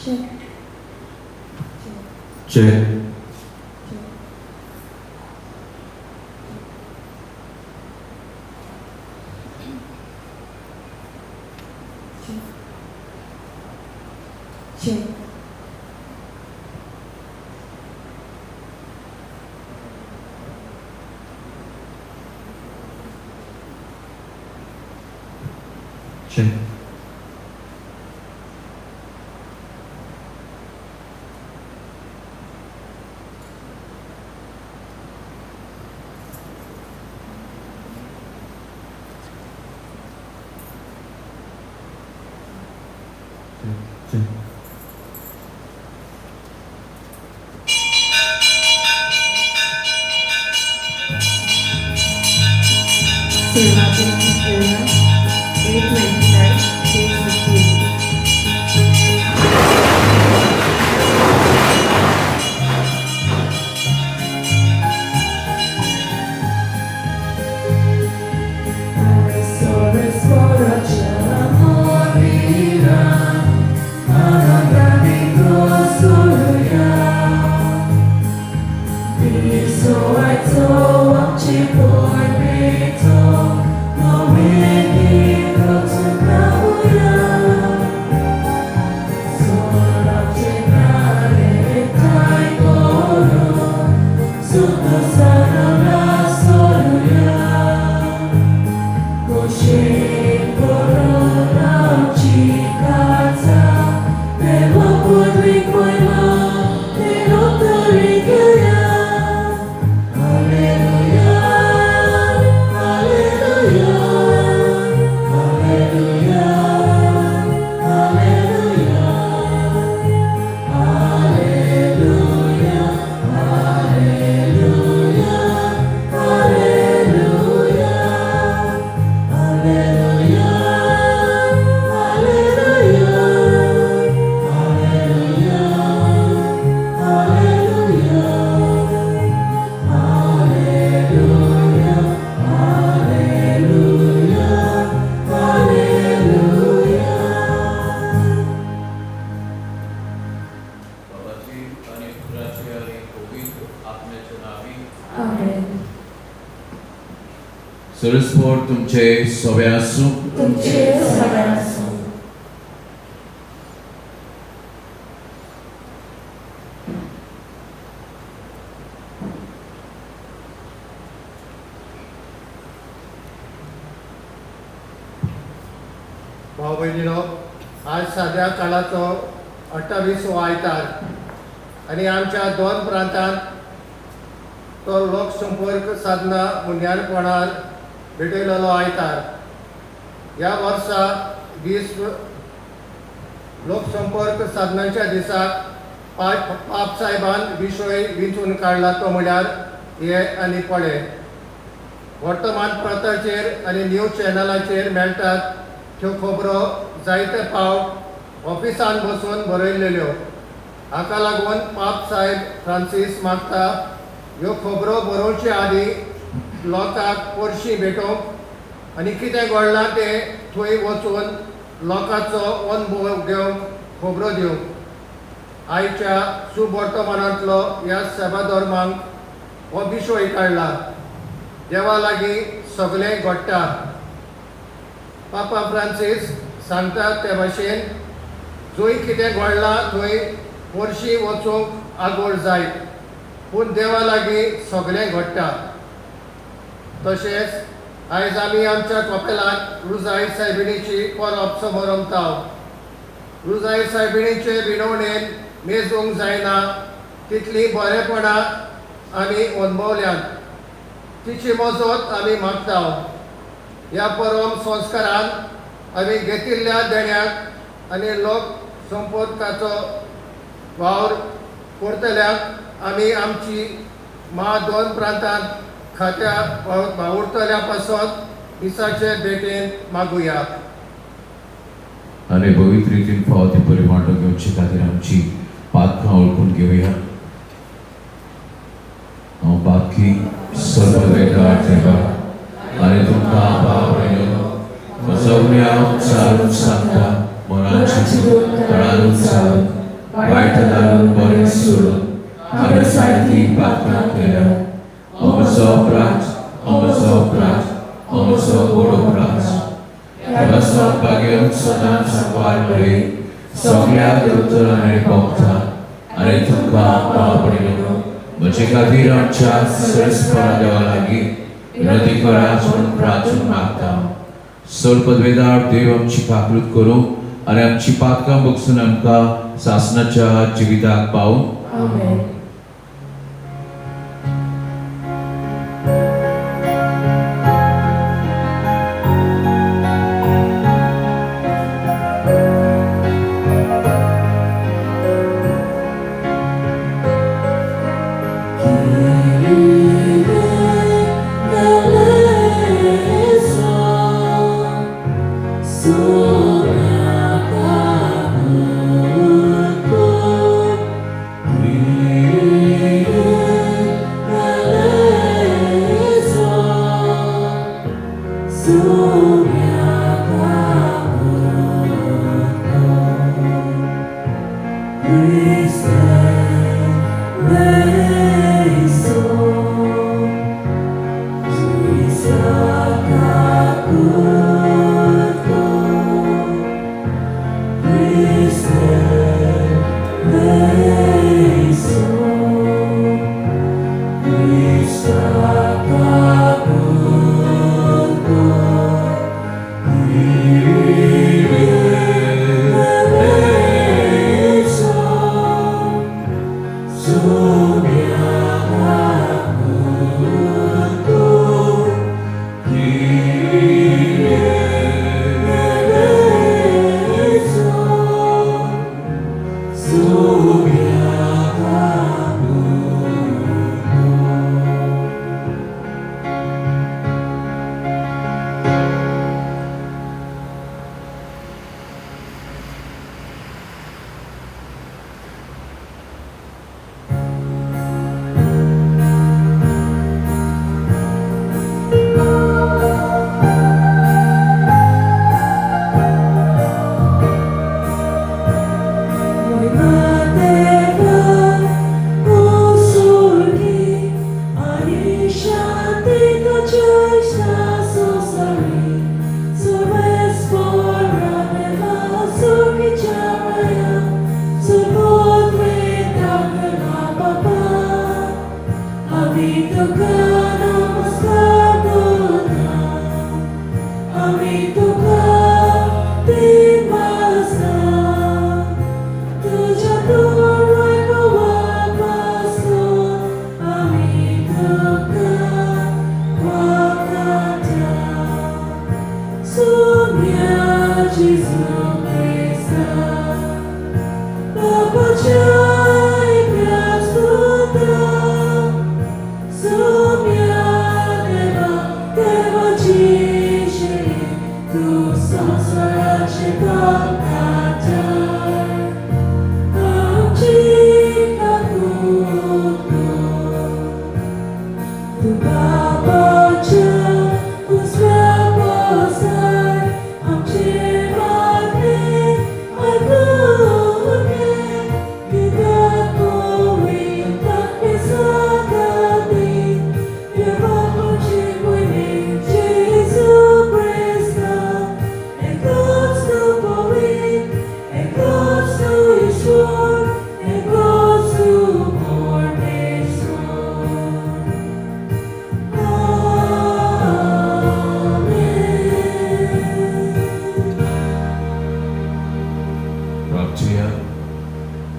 Check. Check. Check. Check. Sevajan Era, 899, page 15. सरस्वोर तुमचे सोबे आसूं. तुमचे सोबे आसूं. भाव भयणीनो, आज साध्या काळाचो 28वो आयतार आनी आमच्या दोन प्रांतांत तो लोकसंपर्क साधना मुन्यारपणान भेटयलेलो आयतार. ह्या वर्सा 20 लोकसंपर्क साधनांच्या दिसाक पाप साहेबान विशय विंचून काडला तो म्हळ्यार हे आनी पडे. वर्तमानपत्राचेर आनी न्यूज चॅनलाचेर मेळटात त्यो खबरो जायते फावट ऑफिसान बसून बरयलेल्यो. हाका लागून पाप साहेब फ्रांसीस मागता ह्यो खबरो बरोवचे आदी लोकांक पर्शी भेटोवंक आनी कितें घडलां तें थंय वचून लोकांचो अनुभव घेवंक खबरो दिवंक. आयच्या शुभ वर्तमानांतलो ह्या सभा धर्मांक हो विशय काडला. देवा लागीं सगळें घडटा. पापा फ्रांसीस सांगतात ते भाशेन जंय कितें घडलां थंय पर्शी वचूंक आगोळ जाय, पूण देवा लागीं सगळें घडटा. तशेंच आयज आमी आमच्या कपेलांत रुजाई सायबिणीची परब समोर रमताव. रुजाई सायबिणीचे विनवणेन मेजूंक जायना तितली बरेपणां आमी अनुभवल्यात. तिची मजत आमी मागताव. ह्या परम संस्कारान आमी घेतिल्ल्या देण्याक आनी लोक संपर्काचो वावर करतल्याक आमी आमची दोन प्रांतांत खात्या वावुरतल्या पासत दिसाचे भेटेन मागुया. आनी पवित्र रितीन फावो ती बरी वांटो घेवचे खातीर आमची पातकां ओळखून घेवया. हांव बाकी सर्व वेगळा देवा आनी तुमकां बाबा सगळ्या चालून सांगता मनाची कळानूच सांग वायट घालून बरें सोडून हांवें सारकी पातळां केल्या अमचो ओडोप्रास ह्या सौभाग्यान सदांच सांबाळ मेळ्ळी सगळ्या दोतोर आनी भक्तां आनी तुका पावपणिनो म्हजे खातीर आमच्या सरस्परा देवा लागीं विनंती करात म्हणून प्रार्थना मागता सर पदवेदार देव आमची पाकृत करूं आनी आमची पातकां बगसून आमकां सासणाच्या जिविताक पावूं Amen.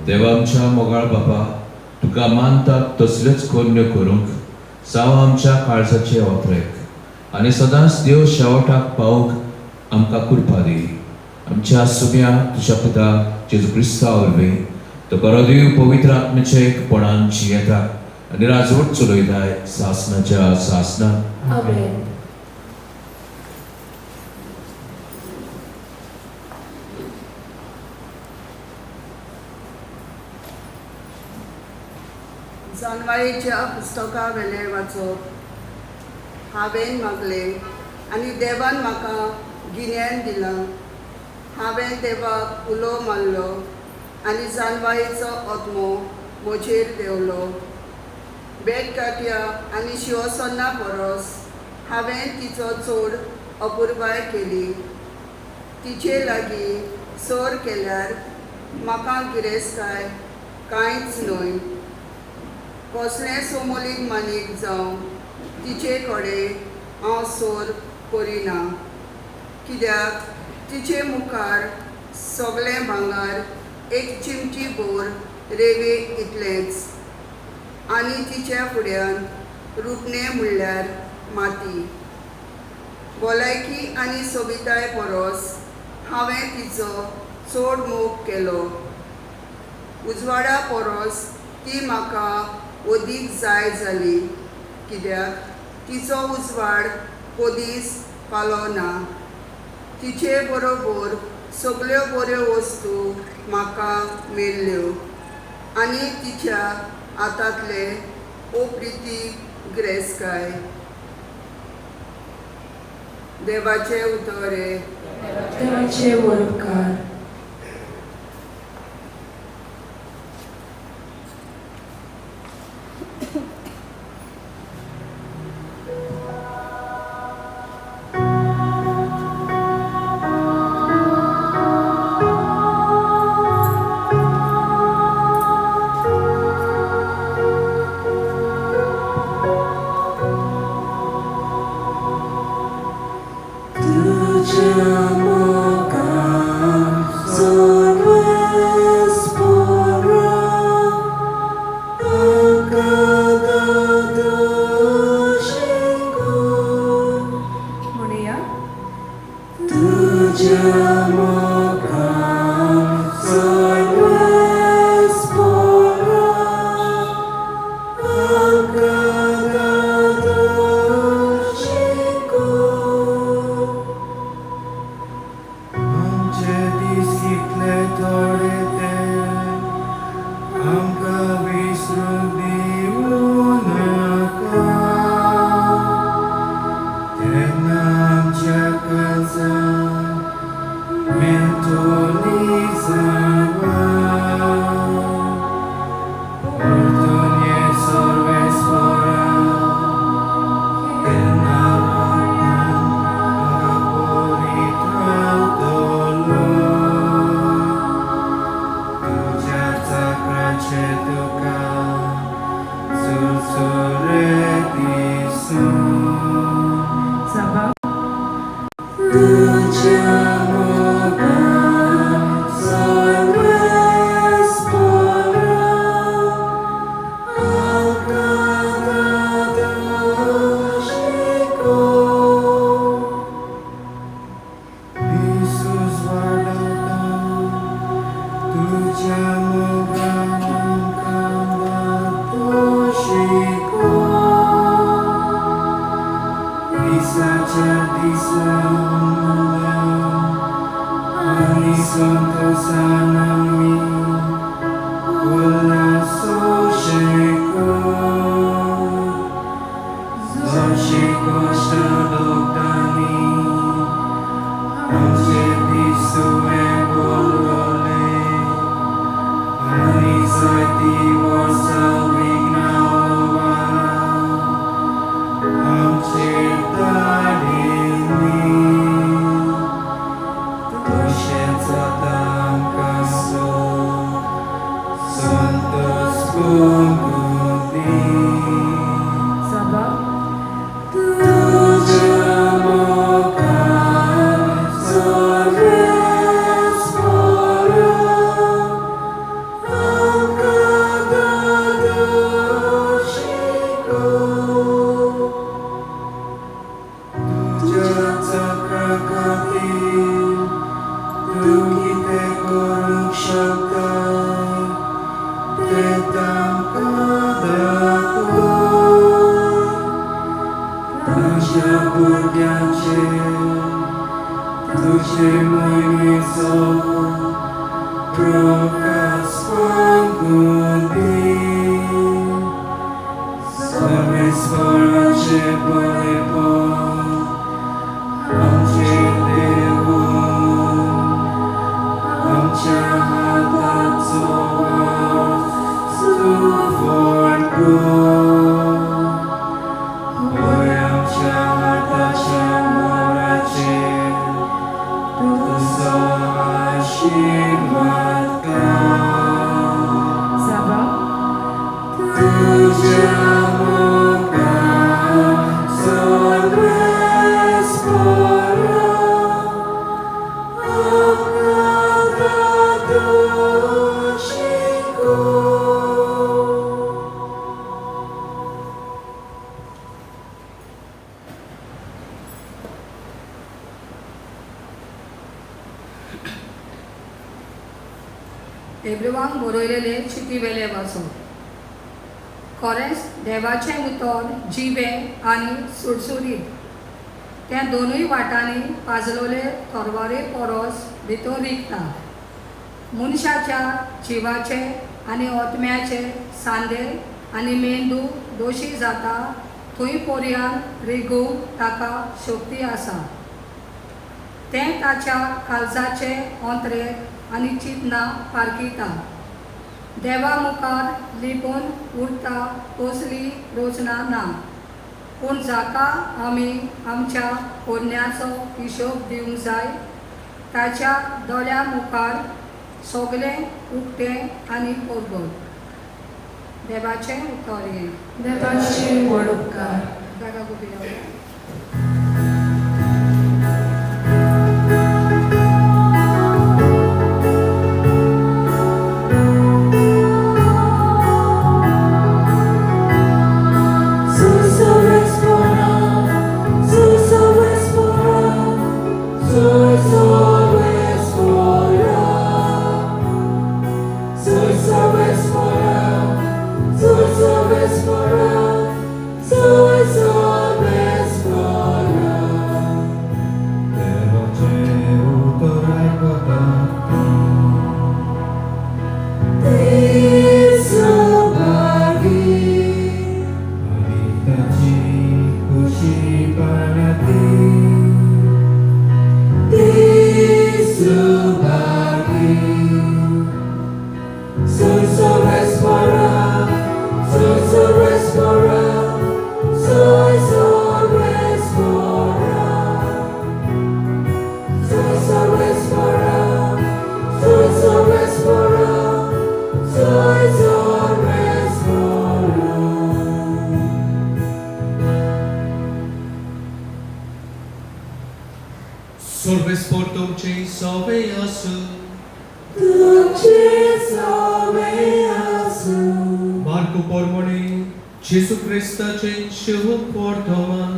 देवांच्या मोगाळ बाबा तुका मानतात तसलेच कोन्य करूंक जावं आमच्या काळजाचे ओतरेक आनी सदांच देव शेवटाक पावूंक आमकां कृपा दी आमच्या सुम्या तुज्या पिता जेजू क्रिस्ता वरवीं तो बरो देव पवित्र आत्म्याचे एकपणान जियेतात आनी राजवट चलयताय सासनाच्या सासना Amen. जानवाळेच्या पुस्तका वेले वाचप हांवें मागलें आनी देवान म्हाका गिन्यान दिलां हांवें देवाक उलो मारलो आनी जानवायेचो ओतमो म्हजेर देवलो. बेटकाट्या आनी शिवसन्ना परस हांवें तिचो चड अपुरबाय केली. तिचे लागीं सोर केल्यार म्हाका गिरेस्तकाय कांयच न्हय. कसलें सोमोलीक मानीक जावं तिचे कडेन हांव सोर करिना, कित्याक तिचे मुखार सगळें भांगार एक चिमटी भर रेवे इतलेंच, आनी तिच्या फुड्यान रुपणें म्हणल्यार माती. भलायकी आनी सोबिताय परस हांवें तिचो चड मोग केलो. उजवाडा परस ती म्हाका अदीक जाय जाली, कित्याक तिचो उजवाड कधीच पालो ना. तिचे बरोबर सगळ्यो बऱ्यो वस्तू म्हाका मेळ्ळ्यो आनी तिच्या हातांतले अप्रितीक गिरेस्तकाय. देवाचे उतोरे. देवाचे वरकार. म्हणूया. Sabah. Amcha hatat हेब्रुवांक बरयलेले चिटीवेले वाचप. खरेंच देवाचें उतर जिवें आनी सुटसुटीत. तें दोनूय वाटांनी पाजलोले तरवारे परस भितर रिगता. मनशाच्या जिवाचे आनी आत्म्याचे सांदे आनी मेंदू दोशी जाता थंय पर्यंत रिगूंक ताका शक्ती आसा. तें ताच्या काळजाचे अंतरेक आनी चिंतनां पारखिता. देवा मुखार लिपून उरता कसली रोचना ना. पूण जाका आमी आमच्या पोरन्याचो हिशोब दिवंक जाय ताच्या दोळ्या मुखार सगळें उक्तें आनी परगट. देवाचें उतर हें. देवाचे व्हड उपकार. जागा उबी रावया. Sorbe sportumce soveasu. Marcu pormone, Gesù Cristace शुभ वर्तमान.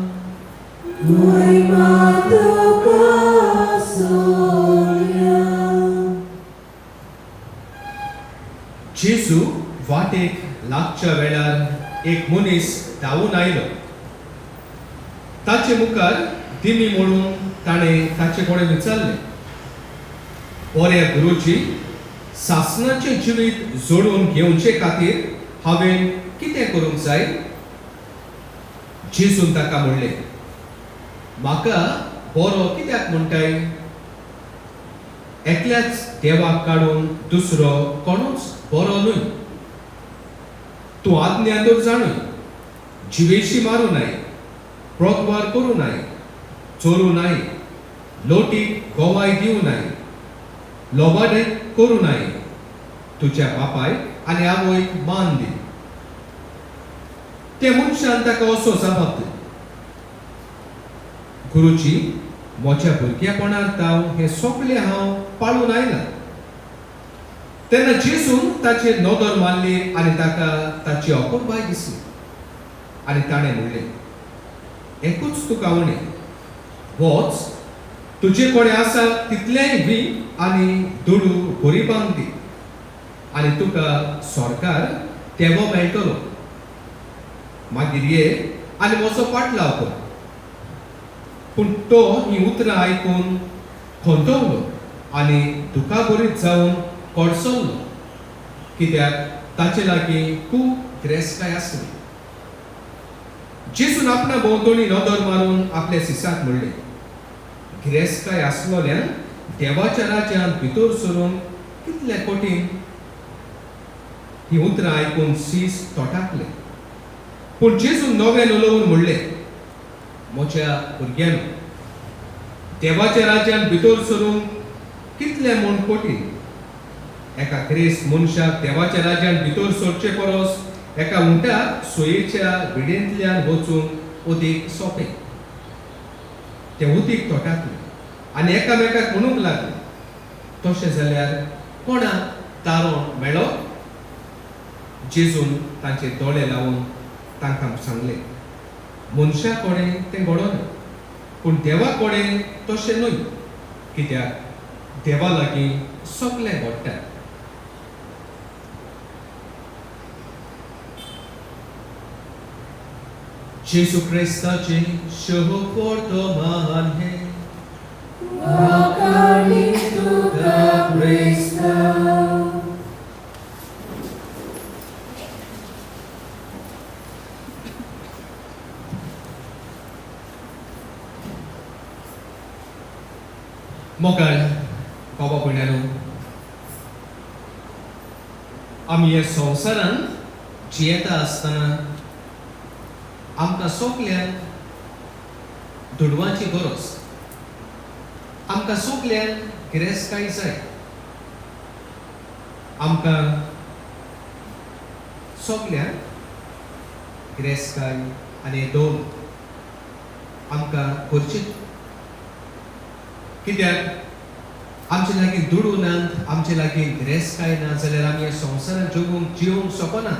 जेजू वाटेक लागच्या वेळार एक मनीस धांवून आयलो. ताचे मुखार दिमी म्हणून ताणें ताचे कडेन विचारलें, बरे गुरुजी, सासणाचे जिवीत जोडून घेवचे खातीर हांवें कितें करूंक जाय? जेजून ताका म्हणलें, म्हाका बरो कित्याक म्हणटाय? एकल्याच देवाक काडून दुसरो कोणूच बरो न्हय. तूं आज्ञा तर जाणूय, जिवेशी मारूं न्हय, प्रोतवार करूं न्हय, चोरूं न्हय, लोटीक गोवाय दिवं न्हय, लोबाडे करूं न्हय, तुज्या बापाय आनी आवयक मान दी. ते मनशान ताका असो जबाब दिलो, गुरुजी, म्हज्या भुरगेपणांत हें सगळें हांव पाळून आयलां. तेन्ना जेजून ताचे नदर मारली आनी ताका ताची अकोबाय दिसली. आनी ताणें म्हणलें, एकूच तुका उणें, वच, तुजे कडेन आसा तितलेंय वी आनी दुडू गरिबांक दी, आनी तुका स्वर्गार तेवो मेळटलो. मागीर ये आनी म्हजो पाटलाव कर. पूण तो ही उतरां आयकून खोंतवलो आनी दुखाभरीत जावन कोडसरलो, कित्याक ताचे लागीं खूब गिरेस्तकाय आसली. जेजून आपणा भोंवतणी नदर मारून आपल्या शिसाक म्हणलें, गिरेस्तकाय आसलोल्यान देवाच्या राज्यांत भितर सरूंक कितलें कठीण. ही उतरां आयकून शीस तोटाकलें. पूण जेजून नव्यान उलोवन म्हणलें, म्हज्या भुरग्यांनो, देवाच्या राज्यांत भितर सरूंक कितलें म्हूण कठीण. एका गिरेस्त मनशाक देवाच्या राज्यांत भितर सरचे परस एका उंटाक सोयेच्या विडेंतल्यान वचूंक अदीक सोंपें. ते उदीक तोटाकले आनी एकामेकाक म्हणूंक लागले, तशें जाल्यार कोणाक तारण मेळ्ळो? जेजून तांचे दोळे लावन तांकां सांगलें, मनशा कडेन तें घडोना, पूण देवा कडेन तशें न्हय, कित्याक देवा लागीं सगळें घडटा. जेसू क्रिस्ताचे शुभ वर्तमान हे Wakali tuka Krista. मोगाळ बाबा भयणानो आमी ह्या संवसारांत जियेता आसतना आमकां सगल्यांक दुडवांची गरज आमकां सगल्यांक गिरेस्तकाय जाय आमकां सगल्यांक गिरेस्तकाय आनी हे दोन आमकां करचें कित्याक आमचे लागीं दुडू नात आमचे लागीं गिरेस्तकाय ना जाल्यार आमी ह्या संवसारांत जिवंक शकना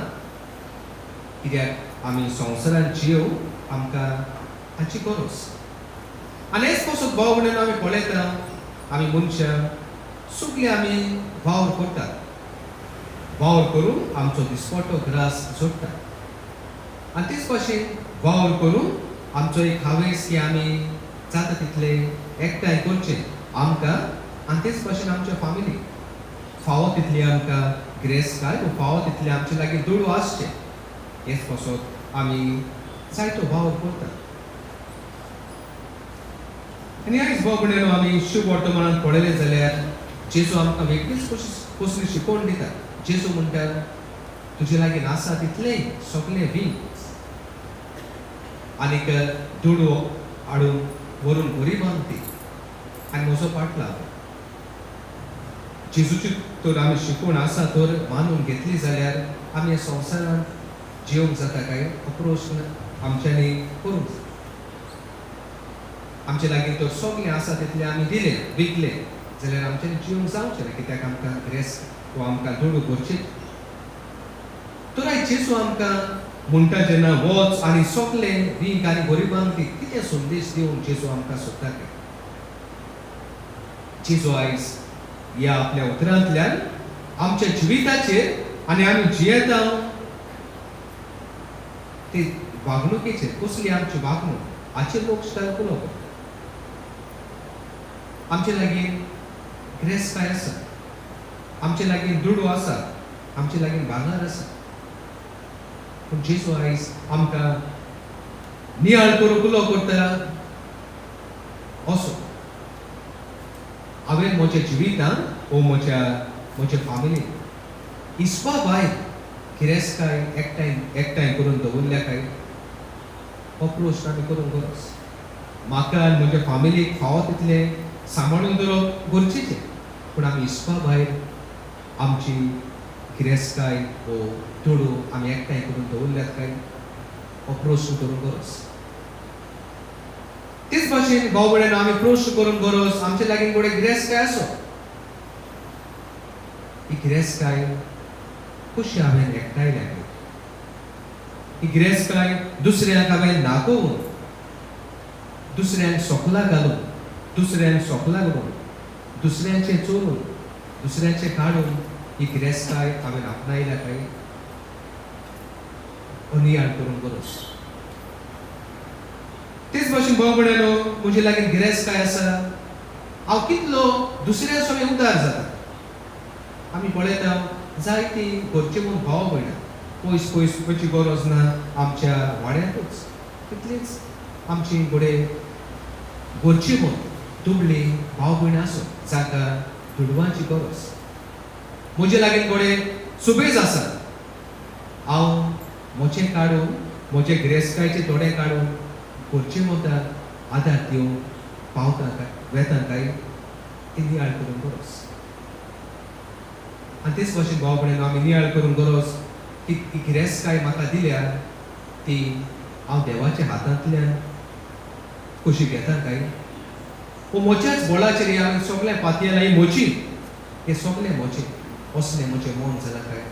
कित्याक आमी संवसारांत जियोवंक आमकां हाची गरज आनी हेच पासून भाव म्हणून आमी पळयता आमी मनशां सगळे आमी वावर करतात वावर करून आमचो दिसपट्टो ग्रास जोडटात आनी तेच भाशेन वावर करून आमचो एक हावेस की आमी जाता तितले एकठांय करचें आमकां आनी तेच भाशेन आमच्या फॅमिलीक फावो तितली आमकां गिरेस्तकाय फावो तितले आमचे लागीं दुडू आसचें हेच पासून आमी जायतो वावर करतात आनी आयज भाव भयणानो आमी शुभ वर्तमानांत पळयलें जाल्यार जेजू आमकां वेगळीच कसली शिकवण दिता जेजू म्हणटा तुजे लागीं आसा तितलें सगळें वी आनीक दुडू हाडून व्हरून गरिबांक दी आनी म्हजो पाट लाव जेजूची तर आमी शिकवण आसा तर मानून घेतली जाल्यार आमी ह्या संवसारांत जिवंक जाता काय अप्रोच आमच्यांनी करूंक जाय आमचे लागीं तर सगळें आसा तितलें आमी दिलें विकलें जाल्यार आमच्यांनी जिवंक जावचें ना कित्याक आमकां गिरेस्त वा आमकां दुडू करचें तर आयज जेजू आमकां म्हणटा जेन्ना वच आनी सगळें वीक आनी गरिबांक दी कितें संदेश दिवन जेजू आमकां सोदता काय जेजू आयज ह्या आपल्या उतरांतल्यान आमच्या जिविताचेर आनी आमी जियेता ते वागणुकेचेर कसली आमची वागणूक हाचेर लोक कलो आमचे लागीं गिरेस्तकाय आसा आमचे लागीं दुडू आसा आमचे लागीं भांगर आसा पूण जेजू आयज आमकां नियाळ करूंक उलो करता असो हांवें म्हज्या जिवितांत वो म्हज्या फॅमिलींत इस्पा भायर गिरेस्तकाय एकठांय करून दवरल्या काय अप्रोच आमी करूंक गरज म्हाका आनी म्हज्या फॅमिलीक फावो तितलें सांबाळून दवरप गरजेचें पूण आमी इस्पा भायर आमची गिरेस्तकाय वो दुडू आमी एकठांय करून दवरल्यात काय अप्रोच करूंक गरज तेच भाशेन भाव भयणानो आमी प्रश्न करूंक गरज आमचे लागीं कोणें गिरेस्तकाय आसो ही गिरेस्तकाय कशी हांवें एकठांयल्या ही गिरेस्तकाय दुसऱ्यांक हांवें नागोवन दुसऱ्यांक सोकला घालून दुसऱ्यांक सोकला घालून दुसऱ्यांचें चोरून दुसऱ्यांचें काडून ही गिरेस्तकाय हांवें आपणायल्या काय अनियाळ करूंक गरज तेच भाशेन भाव भयणानो म्हजे लागीं गिरेस्तकाय आसा हांव कितलो दुसऱ्या सोबत उदार जाता आमी पळयता जायती घरचे म्हूण भाव भयणां पयस वचची गरज ना आमच्या वाड्यांतूच तितलीच आमची घोडे घरची म्हूण दुबळी भाव भयणां आसो जाका दुडवांची गरज म्हजे लागीं घोडे सुबेज आसा हांव म्हजें काडून म्हजे गिरेस्तकायचे थोडे काडून घरचे म्हणटात आदार दिवं पावता काय वेता काय ती नियाळ करूंक गरज आनी तेच भाशेन भाव भयणानो आमी नियाळ करूंक गरज की ती गिरेस्तकाय म्हाका दिल्या ती हांव देवाच्या हातांतल्यान कशी घेता काय वो म्हज्याच बळाचेर हांवें सगळें पातयेलां ही म्हजी हे सगळें म्हजें असलें म्हजें मन जालां काय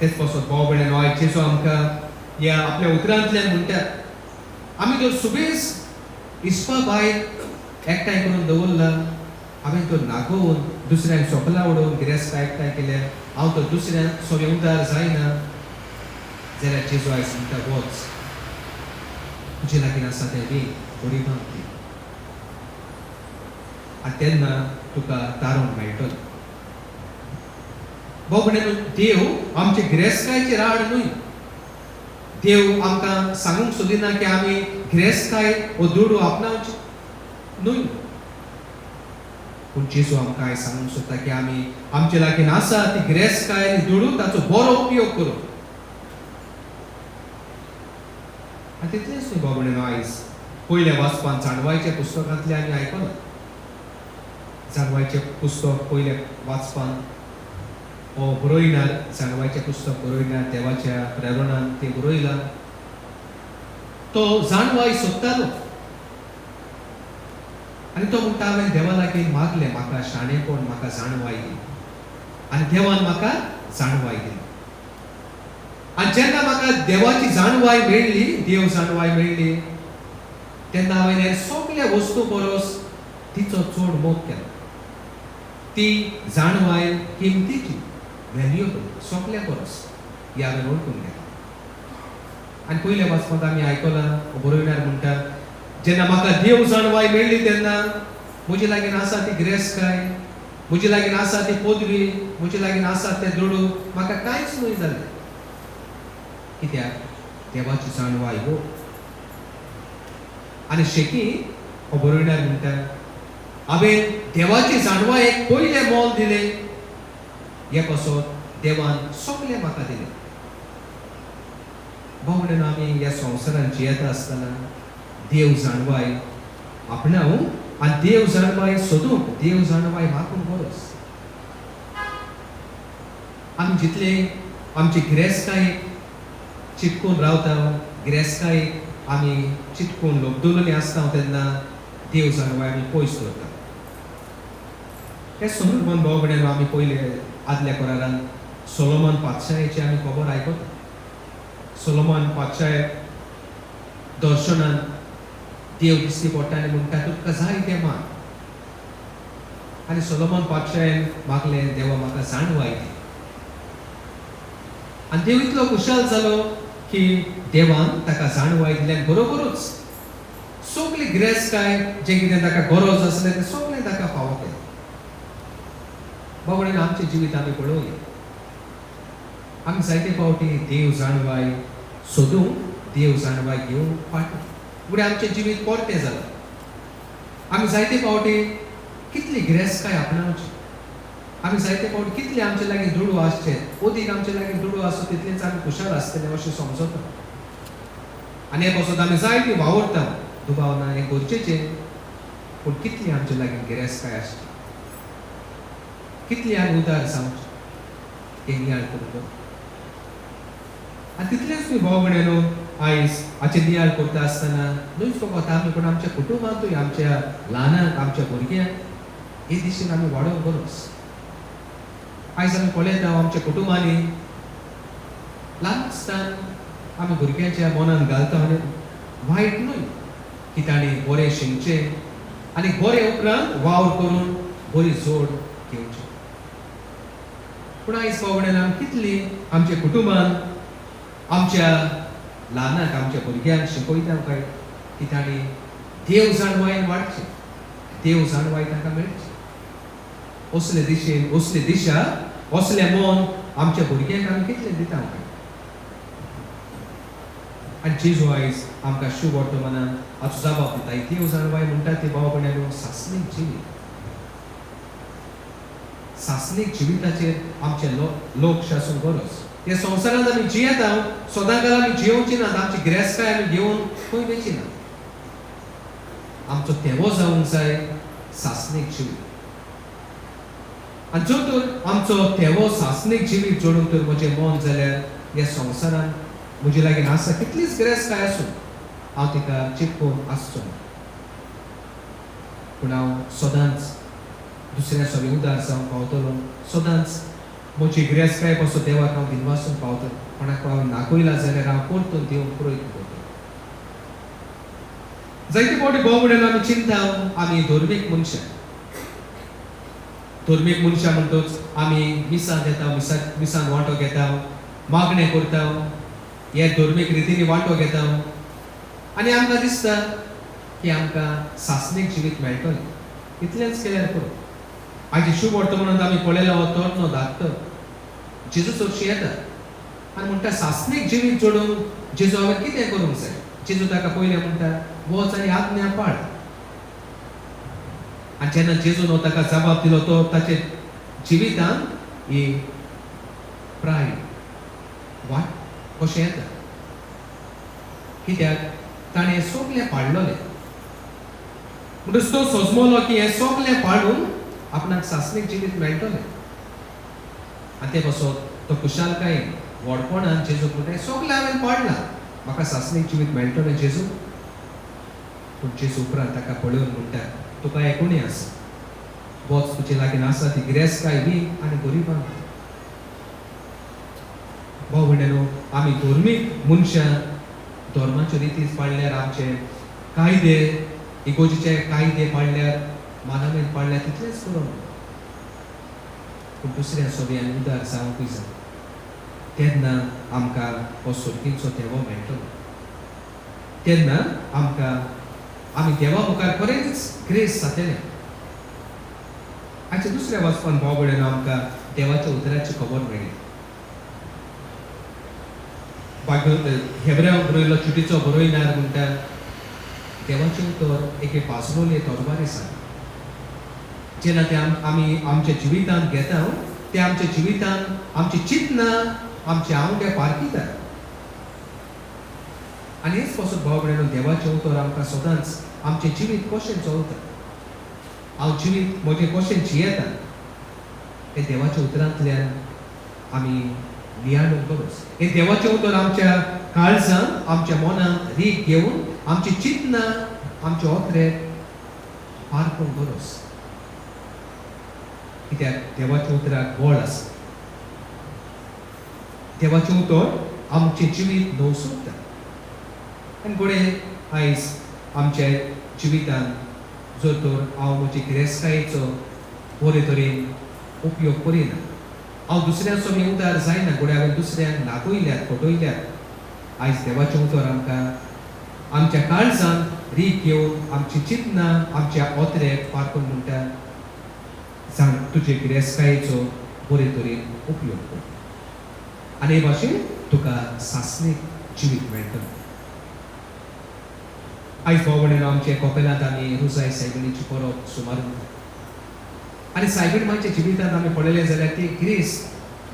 तेच पासून भाव भयणानो आयज जेजू आमकां ह्या आपल्या उतरांतल्यान म्हणटात आमी जर सुबेज इस्पा भायर एकठांय करून दवरला हांवें तो नागोवन दुसऱ्यांक सोकला उडोवन गिरेस्तकाय एकठांय केल्यार हांव तो दुसऱ्यांक सोबे उदार जायना जाल्यार जेजू आयज म्हणटा वच, तुजे लागीं आसा तें वे बरी मागली, आनी तेन्ना तुका तारण मेळटलो. भाव भयणीनो, देव आमचे गिरेस्तकायेचेर आड न्हय. देव आमकां सांगूंक सोदिना की आमी गिरेस्तकाय वो दुडू आपणावची न्हय. पूण जेजू आमकां आयज सांगूंक सोदता की आमी आमचे लागीं आसा ती गिरेस्तकाय आनी दुडू ताचो बरो उपयोग करूं. आनी तितलेंच न्हय भाव भयणीनो, आयज पयल्या वाचपान जाणवायच्या पुस्तकांतलें आमी आयकलां. जाणवायचें पुस्तक पयल्या वाचपान हो बरोयणार, जाणवायचें पुस्तक बरोयणार, देवाच्या प्रेरणान तें बरयलां. तो जाणवाय सोदतालो आनी तो म्हणटा हांवें देवा लागीं मागलें, म्हाका शाणेपण, म्हाका जाणवाय दी. आनी देवान म्हाका जाणवाय दिली. आनी जेन्ना म्हाका देवाची जाणवाय मेळ्ळी, देव जाणवाय मेळ्ळी, तेन्ना हांवें हे सगळ्या वस्तू परस तिचो चड मोग केलो. ती जाणवाय किमतीची, व्हॅल्युएबल, सगळ्या परस ही हांवें वळखून घेतली. आनी पयल्या वाचपांत आमी आयकलां, बरोयणार म्हणटा जेन्ना म्हाका देव जाणवाय मेळ्ळी तेन्ना म्हजे लागीं आसा ती गिरेस्तकाय, म्हजे लागीं आसा ती पदवी, म्हजे लागीं आसा तें दुडू, म्हाका कांयच न्हय जालें. कित्याक देवाची जाणवाय हो. आनी शेकी हो बरोयणार म्हणटा हांवें देवाची जाणवायेक पयलें मोल दिलें, हे पासत देवान सगळें म्हाका दिलें. भाव भयणीनो, आमी ह्या संवसारांत जियेता आसतना देव जाणवाय आपणावूं आनी देव जाणवाय सोदूंक, देव जाणवाय मागूंक गरज. आमी जितले आमची गिरेस्तकायेक चिटकून रावता, गिरेस्तकायेक आमी चिटकून लोबदुलोनी आसता, तेन्ना देव जाणवाय आमी पयस दवरता. हे संदर्भान भाव भयणीनो, आमी पयले आदल्या कोरारान सोलोमन पातशायेची आमी खबर आयकता. सोलोमन पातशाय दर्शनान देव दिसती पडटा आनी म्हणटा तुका जाय तें माग. आनी सोलोमन पातशायन मागलें, देवा म्हाका जाणवाय दी. आनी देव इतलो खुशाल जालो की देवान ताका जाणवाय दिली. आनी बरोबरूच सगळी गिरेस्तकाय जें कितें ताका गरज आसलें तें सगळें ताका फावो केलें. भाव भयणीनो, आमचें जिवीत आमी पळोवया, आमी जायते फावटी देव जाणवाय सोदूंक, देव जाणवाय घेवंक फाटीं, फुडें आमचें जिवीत परतें जालां. आमी जायते फावटी कितली गिरेस्तकाय आपणावची, आमी जायते फावटी कितले आमचे लागीं दुडू आसचे, ओदीक आमचे लागीं दुडू आसूं तितलेंच आमी खुशाल आसतले अशें समजता. आनी हे पासत आमी जायती वावरता, दुबाव ना, हें गरजेचें. पूण कितली आमचे लागीं गिरेस्तकाय आसची, कितली आमी उदार जावची, हें नियाळ करूं. आनी तितलेंच न्हय भाव भयणीनो, आयज हाचें नियाळ करता आसतना न्हयच फकत आमी, पूण आमच्या कुटुंबांतूय, आमच्या ल्हानांक, आमच्या भुरग्यांक हे दिशेन आमी वाडोवंक गरज. आयज आमी पळयता आमच्या कुटुंबांनी ल्हान आसतना आमी भुरग्यांच्या मनान घालता आनी वायट न्हय की तांणी बरें शिकचें आनी बरें उपरांत वावर करून बरी जोड घेवची. पूण आयज भाव भयणीनो, आमी कितली आमच्या कुटुंबान आमच्या ल्हानाक, आमच्या भुरग्यांक शिकयता काय की तांणी देव जाणवायेन वाडचें, देव जाणवाय तांकां मेळची. असले दिशेन, असली दिशा, असलें मन आमच्या भुरग्यांक आमी कितलें दिता काय. आनी जेजू आयज आमकां शुभ वर्तमानान हाचो जबाब दिता. ही देव जाणवाय म्हणटा ती भाव भयणीनो सासणीक जिवीत. सासणीक जिविताचेर आमचे लक्ष आसूंक गरज. ह्या संवसारांत आमी जियेता, सदांकाल आमी जियोवची नात, आमची गिरेस्तकाय आमी घेवन खंय वयची ना. आमचो तेवो जावंक जाय सासणीक जिवीत. आनी जर तर आमचो तेवो सासणीक जिवीत जोडून तर म्हजें मन जाल्यार ह्या संवसारांत म्हजे लागीं आसा कितलीच गिरेस्तकाय आसूं, हांव तिका चिटकून आसचो ना. पूण हांव सदांच दुसऱ्या सगळे उदार जावंक पावतलो, सदांच म्हजी गिरेस्तकाय पासून देवाक हांव दिनवासून पावतलो. कोणाक हांव नाकयला जाल्यार हांव परतून दिवंक प्रयत्न करतलो. जायते फावटी भाव भयणीनो, आमी चिंता आमी धर्मीक मनशां. धर्मीक मनशां म्हणटच आमी मिसां घेता, मिसान वांटो घेता, मागणें करता. हे धर्मीक रितींनी वांटो घेता आनी आमकां दिसता की आमकां सासणीक जिवीत मेळटलें इतलेंच केल्यार पुरो आयचे शुभ वर्तमानांत आमी पळयलो हो तरणो धाकटो जेजू चडशी येता आनी म्हणटा सासणीक जिवीत जोडून जेजू हांवें कितें करूंक जाय जेजू ताका पयलें म्हणटा वच आनी आज्ञा पाळ आनी जेन्ना जेजून ताका जबाब दिलो तो ताचे जिवितांत ही प्रायड वाट कशें येता कित्याक ताणें हें सगलें पाळलोलें म्हणटच तो सोजमलो की हें सगलें पाळून आपणाक सासणीक जिवीत मेळटलें आनी ते पासून तो खुशालकायेन व्हडपणान जेजू म्हणटा हें सगलें हांवें पाळलां म्हाका सासणीक जिवीत मेळटलें जेजू पूण जेजू उपरांत ताका पळोवन म्हणटा तुका हें कोणी आसा वच तुजे लागीं आसा ती गिरेस्तकाय वी आनी गरिबांक भाव भयणीनो आमी धर्मीक मनशां धर्माच्यो रिती पाळल्यार आमचे कायदे इगोर्जेचे कायदे पाळल्यार मानवेन पाळल्यार तितलेंच पुरो पूण दुसऱ्या सोबयान उदार जावंकूय जाय तेन्ना आमकां हो सुरतीचो देवो मेळटलो तेन्ना आमकां आमी देवा मुखार खरेंच ग्रेस जातलें आयच्या दुसऱ्या वाचपान भाव भयणीनो आमकां देवाच्या उतराची खबर मेळ्ळी हेब्रेव बरयलो चुटीचो बरयणार म्हणटा देवाचें उतर एके पासरोले तोरबारी सांग जेन्ना ते आमी आमच्या जिवितांत घेता ते आमच्या जिवितांत आमचे चिंतना आमचे आवडे पारखीता आनी हेच पासून भाव भयणीनो देवाचें उतर आमकां सदांच आमचें जिवीत कशें चलता हांव जिवीत म्हजें कशें जियेता हें देवाच्या उतरांतल्यान आमी लियाडूंक गरज हें देवाचें उतर आमच्या काळजांत आमच्या मनांत रीक घेवन आमची चिंतना आमचे ओत्रे पारखूंक गरज कित्याक देवाच्या उतराक बळ आसा देवाचें उतर आमचें जिवीत नवसुरता आनी घोडे आयज आमच्या जिवितांत जर तर हांव म्हजी गिरेस्तकायेचो बरे तरेन उपयोग करिना हांव दुसऱ्यां सोबी उदार जायना घोडे हांवें दुसऱ्यांक नागयल्यात फटयल्यात आयज देवाचें उतर आमकां आमच्या काळजांत रीक घेवन आमची चिंतना आमच्या ओत्रेक पारखून म्हणटा सांग तुजे गिरेस्तकायेचो बरे तरेन उपयोग कर आनी हे भाशेन तुका सासणीक जिवीत मेळटलें आयज भाव भयणीनो आमचे कोपेलांत आमी रुजाय सायबिणीची परब सुमार आनी सायबीण मांच्या जिवितांत आमी पळयलें जाल्यार ती ग्रेस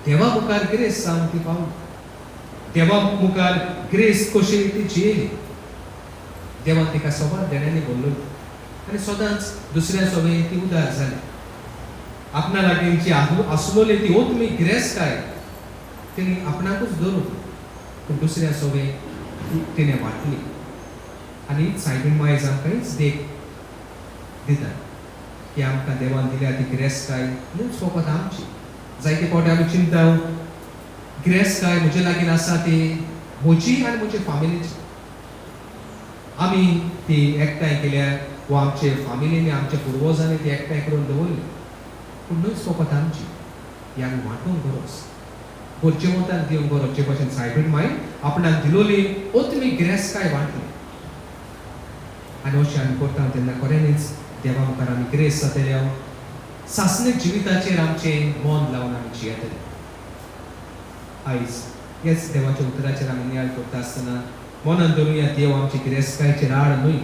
देवा मुखार ग्रेस जावन ती पावली देवा मुखार ग्रेस कशी ती जियेली देवान तिका सोबार देण्यानी बोल्लो आनी सदांच दुसऱ्या सोबे ती उदार जाली आपणा लागीं जी आसलोली ती ओतमी गिरेस्तकाय तिणी आपणाकूच धरून पूण दुसऱ्या सोबे तिणें वाटली आनी सायबीण मायज आमकां हीच देख दिता की आमकां देवान दिल्या ती गिरेस्तकाय न्हूच फकत आमची जायते फावटी आमी चिंता गिरेस्तकाय म्हजे लागीं आसा ती म्हजी आनी म्हजे फामिलीची आमी ती एकठांय केल्या वा आमचे फामिलींनी आमच्या पुर्वजांनी ती एकठांय करून दवरली पूण न्हूच फकत आमची ही आमी वांटूंक गरज घरचे मतान दिवंक गरज जे भाशेन सायबीण माय आपणाक दिलोली ओतमी गिरेस्तकाय वांटली आनी अशें आमी करता तेन्ना खरेंच देवा मुखार आमी ग्रेस जातले सासणीक जिविताचेर आमचें मन लावन आमी जियेतले आयज हेच देवाच्या उतराचेर आमी नियाळ करता आसतना मनान धरुया देव आमची गिरेस्तकायेचेर आड न्हय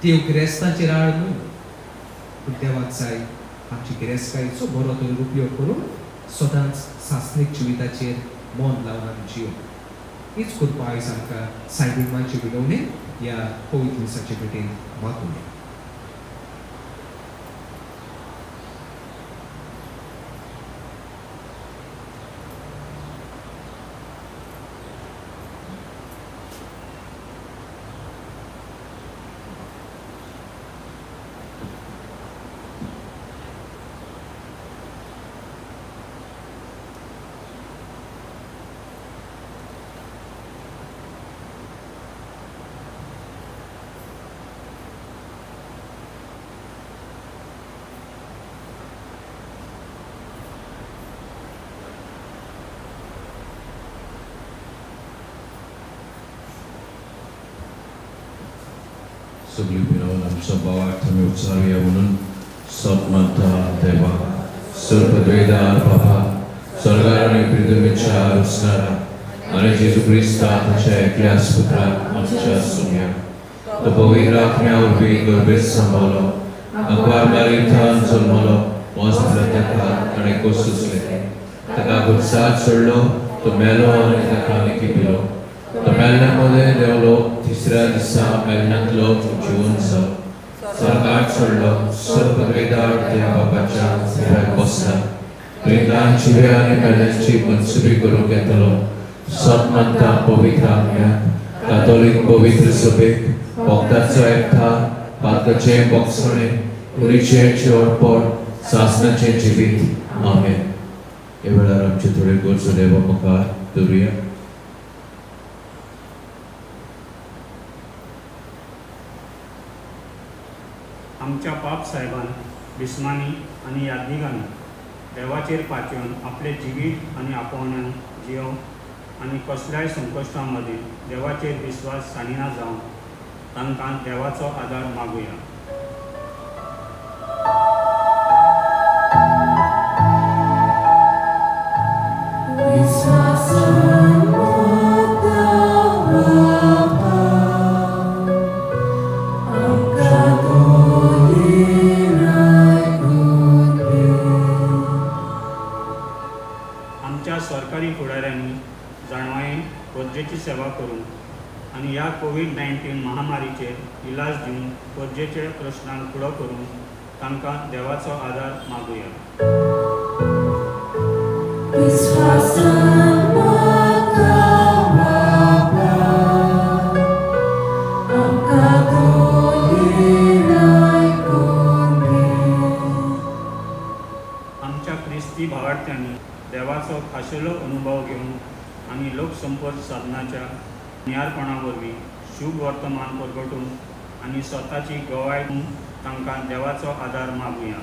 देव गिरेस्तांचेर आड न्हय पूण देवाक जाय आमची गिरेस्तकायेचो बरो तरेन उपयोग करून सदांच सासणीक जिविताचेर मन लावन आमी जियोवप हीच कृपा आयज आमकां सायबीण मांचे विनवणे ह्या पवित्र दिसाचे भेटेन मागूया सगळी पिरावून आमच्या भावाक आमी उपचारूया म्हणून सतमंता देवा सर्पद्वेदार बाबा स्वर्गार आणि पृथ्वीच्या रचणारा आणि जेजू क्रिस्ता ताच्या एकल्याच पुत्राक आमच्या सुम्या तो पवित्र आत्म्यावर बी गर्भेत सांभाळलो अकबार बारीथान जल्मलो वस्त्र तेकात आणि कोसुसले ताका गुरसात सोडलो तो मेलो आणि ताका निकिपिलो तो मेल्ल्यामध्ये देवलो तिसऱ्या दिसा मेल्ल्यांतलो जिवन जालो स्वर्गात सोडलो सर्पद्वेदार त्या बापाच्या फिराक बसला प्रेतान जिवे आणि मेल्ल्यांची मनसुबी करूंक येतलो सतमंता पवित्र आत्म्या कातोलीक पवित्र सभेक भक्ताचो एकठार पातकाचे बोगसणे कुडीचे चोरपण सासणाचे जिवीत आमेन हे वेळार आमचे थोडे गोरचो देवा मुखार दवरुया आमच्या पाप साहेबान बिस्मानी आणि यादनिकांनी देवाचेर पाचून आपले जिवीत आणि आपोवण्यान जियो आणि कसल्याय संकश्टां मदीं देवाचेर विश्वास साणिना जावन तांकां देवाचो आदार मागुया. आमच्या सरकारी फुडाऱ्यांनी जाणवायेन गरजेची सेवा करून आणि ह्या कोविड-19 महामारीचेर इलाज दिवन गरजेचे प्रश्नांक फुडो करून तांकां देवाचो आदार मागुया. आमच्या ख्रिस्ती भावार्थ्यांनी देवाचो खाशेलो अनुभव घेवन आणि लोकसंपर्क साधनाच्या नियारपणा वरवीं शुभ वर्तमान परगटून आणि स्वताची गवाय दिवन तांकां देवाचो आदार मागुया.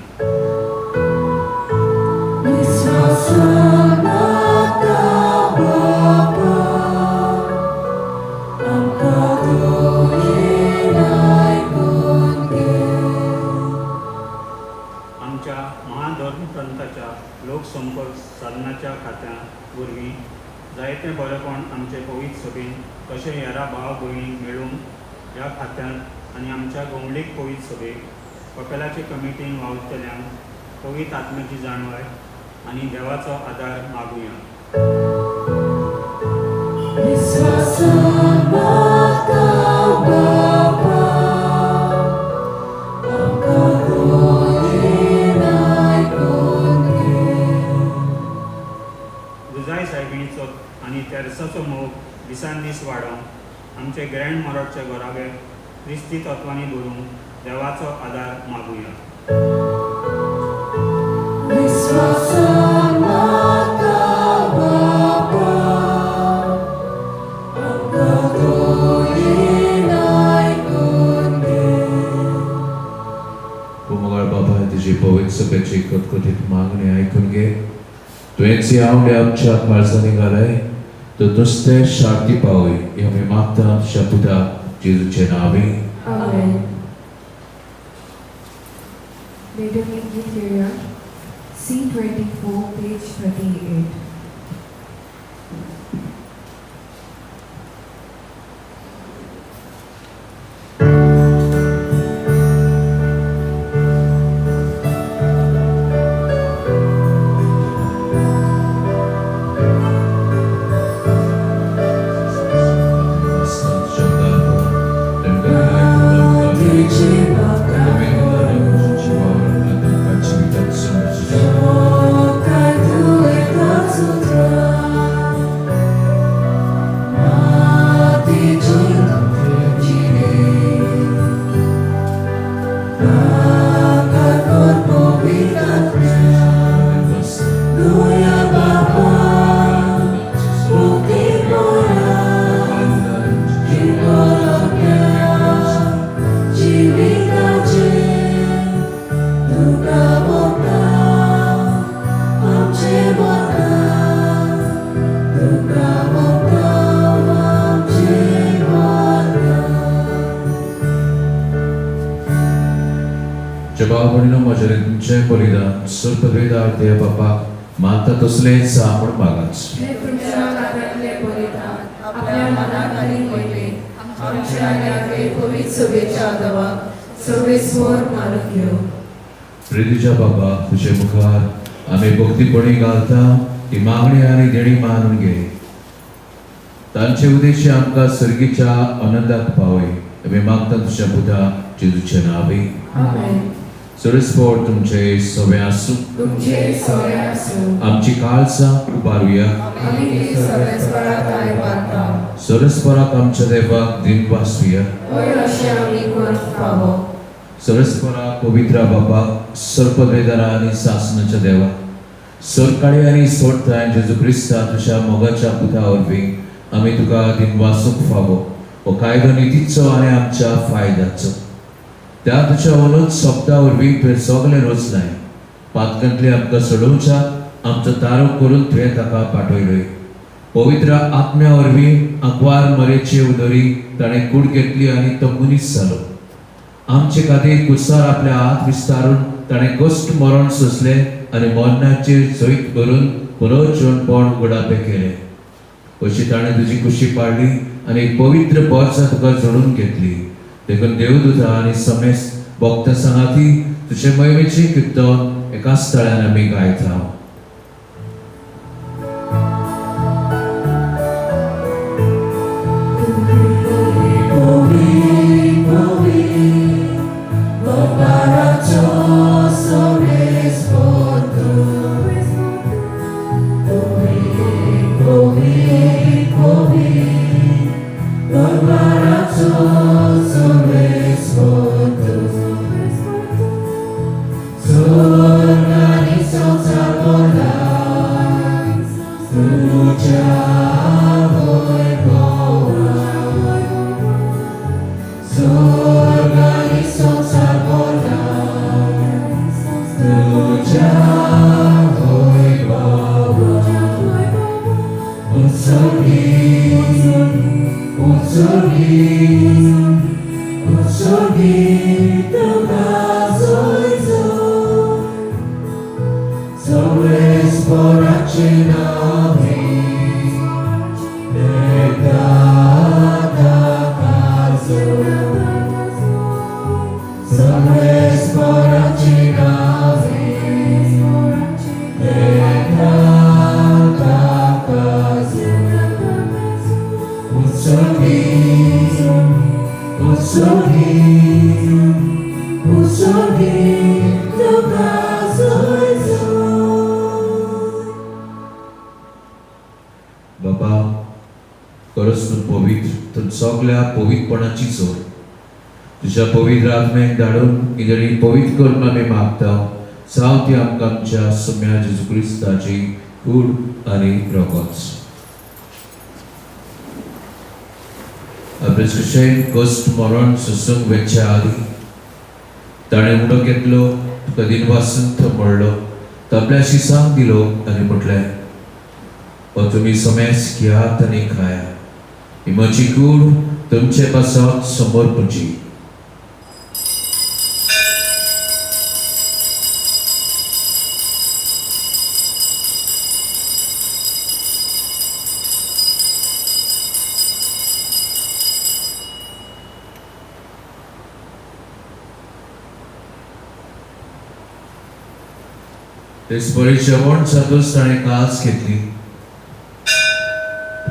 आमच्या महाधर्मग्रंथाच्या लोकसंपर्क साधनाच्या खात्या वरवीं जायते बरेपण आमचे पवित्र सभेन कशें हेरा भाव भयणींक मेळून ह्या खात्यांत आनी आमच्या गोंवडीक पवित्र सभेक कपेलाचे कमिटीन वावुरतल्यांक पवित्र आत्म्याची जाणवाय आनी देवाचो आदार मागुया. गुजाय सायबिणीचो आनी तेरसाचो मोग दिसान दीस वाडोवन आमचे ग्रँड मरोडच्या घरावेर क्रिस्ती तत्वांनी दवरून देवाचो आदार मागुया. कुमगाळ बाबा तुझी पवित्र सभेची कटकटीत मागणी ऐकून घे तुवेंची आवडे आमच्या काळजांनी घालय तो नुसते शांती पावय हे आमी मागता शपुदा जेजूचे नावे Amen. Later in this area, C24, page 38. Amen. आमच्या भावभयणीनो म्हजें तुमचें बलिदान सर्पवेदार देव बापाक मानता तसलेंच आपण मागाच. हे तुमच्या नात्यांतले बलिदान आपल्या मनात आनी मोहिमेत आमच्या आनी आमचे पवित्र सभेच्या आदाराक सर्वेस्वर मानून घेवं. प्रितीच्या बाबा तुजे मुखार आमी भक्तीपणी घालता ती मागणी आनी देणी मानून घे. तांचे उद्देश आमकां सर्गीच्या आनंदाक पावय. आमी मागता तुज्या पुता जेजूचे नांवे. आमेन. सरस्पोर तुमचे सवे आसूं. तुमचे सगळे आसूं. आमची काळजां उबारुया. आमी ती सर्वेस्वराक आयवारता. सरस्पराक आमच्या देवाक दिन वाचुया. होय अशें आमी करूंक फावो. सरस्परा पवित्रा बापाक सर्पवेदारा आनी सासनाच्या देवा सरकाळी आनी सोडताय जेजू क्रिस्ता तुज्या मोगाच्या पुता वरवीं आमी तुका दिन वाचूंक फावो. हो कायदो नितीचो आनी आमच्या फायद्याचो. त्या तुज्या उलोवच सोंपता वरवीं तुवें सगलें रचनाय. पातकांतले आमकां सोडोवच्या आमचो तारो करून तुवें ताका पाठयलोय. पवित्र आत्म्या वरवीं आंकवार मरेचे उदरी ताणें कूड घेतली आनी तो मनीस जालो. आमचे खातीर कुसार आपल्या हात विस्तारून ताणें कश्ट मरण सोंसलें आनी मरणाचेर जैत करून पुनर्जीवनपण उगडापे केलें. अशी ताणें तुजी कुशी पाडली आनी एक पवित्र बोर्सां तुका जोडून घेतली. देखून देवदूता आनी समेस्त भक्त सांगाती तुजे महिमेची कीर्तन एकाच तळ्यान आमी गायता. बाबा खरोच तूं पवित्र, तूं सगल्या पवित्रपणाची जोड तुज्या पवित्र आत्म्याक धाडून ही देणी पवित्र करून आमी मागता. जावं ती आमकां आमच्या सुम्या जेजू क्रिस्ताची कूड आनी रगत. आपल्या सुशेन कश्ट मरण सोसूंक वेच्या आदी ताणें उडो घेतलो, तुका दिन वाचून तो मरलो, तो आपल्या शिसांक दिलो आनी म्हटलें हो तुमी समेस्त घेयात आनी खाया. ही म्हजी कूड तुमचे पासत समर्पणची. ते बरें जेवण जातूच ताणें कास घेतली,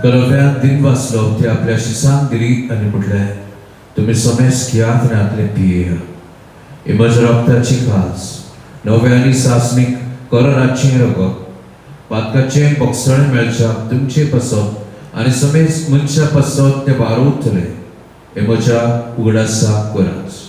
नव्यान दिन वाचलो, ते आपल्या शिसांक दिली आनी म्हटलें तुमी समेस्त घेयात आनी आतले पियेया. ही म्हज्या रक्ताची कास, नवे आनी सासणीक करराचें रगत, पातकाचें बोगसण मेळच्याक तुमचे पासत आनी समेस्त मनशा पासत ते वारोवतले. हे म्हज्या उगडासाक करात.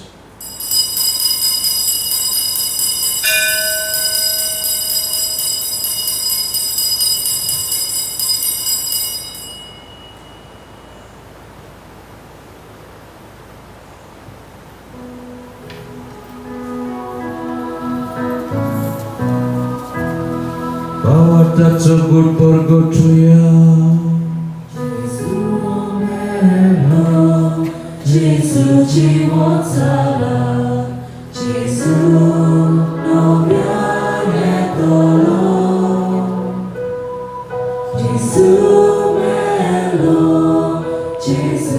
That's a good purgatory. Jesus, Jesus, Jesus.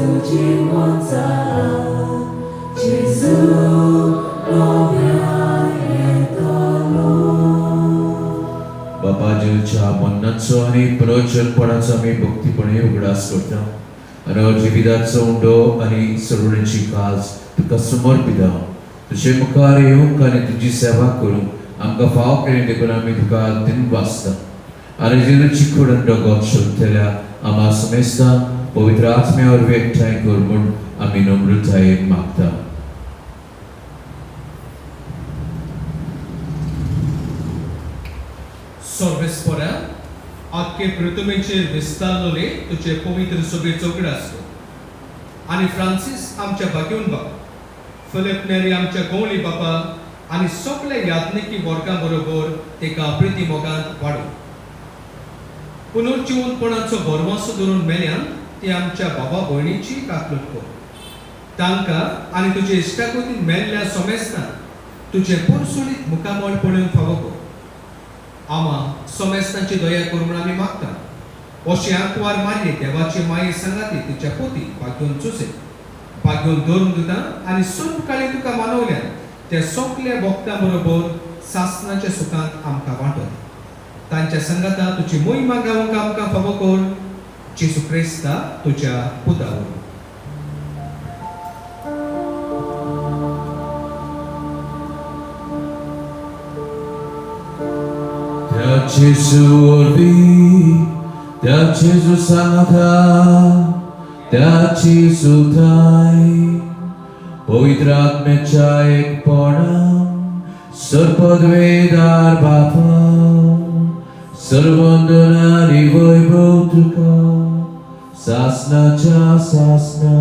지원 사랑 예수 बापा जीवच्या मन्नाचो आणि प्रवचनपणाचो आमी भक्तीपणे उगडास करता आणि जिविताचो उंडो आणि सोडवण्याची काज तुका समर्पिता तुजे मुखार येवंक आनी तुजी सेवा करूंक आमकां फाव केलें देखून आमी तुका दिन वाचता आनी जिणेची खोडन दोगोत शोधलेल्या आम्हा समेस्ता पवित्र आत्म्यावर एकठांय कर म्हूण आमी नम्रतायेन मागता. सर्वेस्परा आख्खे पृथ्वीचेर विस्तारलोले तुजे पवित्र सभेचो उगडास आनी फ्रांसीस आमच्या भाग्योन बाबा फिलिप नेरी आमच्या गवळी बाबा आनी सगळे याज्ञिकी वर्गां बरोबर तेका प्रिती मोगान वाडो पुनर्जीवनपणाचो भरवंसो धरून मेल्यान ती आमच्या बाबा भयणीची काकलूट कर तांकां आनी तुजे इश्टाकोतीन मेल्ल्या समेस्तांक तुजे पुरसुळीत मुखामळ पळोवन फावो कर आमा समेस्तांची दया कर म्हूण आमी मागता अशी आंकवार मारली देवाची माये संगाती तिच्या पोती भाग्योन चुसे भाग्योन धरून दिता आनी सर्व काळी तुका मानवल्यान त्या सगल्या भक्तां बरोबर सासणाच्या सुखांत आमकां वांटय तांच्या संगाता तुजी मोहिमा गावंक आमकां फावो कर जेसू क्रिस्ता तुज्या पुतावरून त्या जेजू वरवीं त्या जेजू सांगता त्या जेजू थाय पवित्र आत्म्याच्या एकपणान सर्पद्वेदार बापा सर्वंदनारी वैभव तुका सासनाच्या सासना